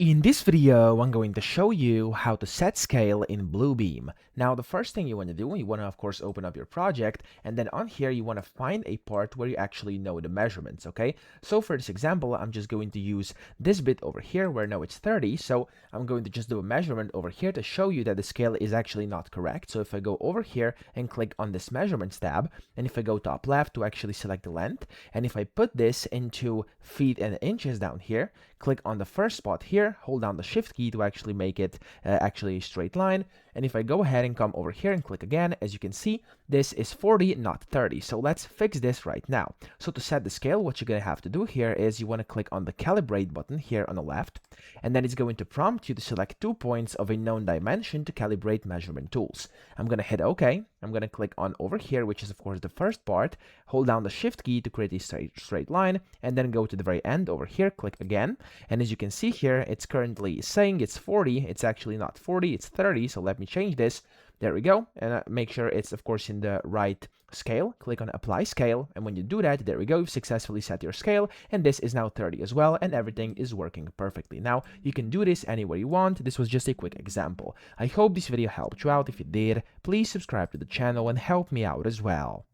In this video, I'm going to show you how to set scale in Bluebeam. Now, the first thing you want to do, you want to, of course, open up your project, and then on here, you want to find a part where you actually know the measurements, okay? So for this example, I'm just going to use this bit over here where now it's 30, so I'm going to just do a measurement over here to show you that the scale is actually not correct. So if I go over here and click on this measurements tab, and if I go top left to actually select the length, and if I put this into feet and inches down here, click on the first spot here, hold down the shift key to actually make it actually a straight line. And if I go ahead and come over here and click again, as you can see, this is 40, not 30. So let's fix this right now. So to set the scale, what you're going to have to do here is you want to click on the calibrate button here on the left, and then it's going to prompt you to select 2 points of a known dimension to calibrate measurement tools. I'm going to hit OK. I'm going to click on over here, which is of course the first part, hold down the shift key to create a straight line, and then go to the very end over here, click again. And as you can see here, it's currently saying it's 40. It's actually not 40, it's 30. So let me change this. There we go. And make sure it's, of course, in the right scale. Click on apply scale. And when you do that, there we go. You've successfully set your scale. And this is now 30 as well. And everything is working perfectly. Now, you can do this anywhere you want. This was just a quick example. I hope this video helped you out. If it did, please subscribe to the channel and help me out as well.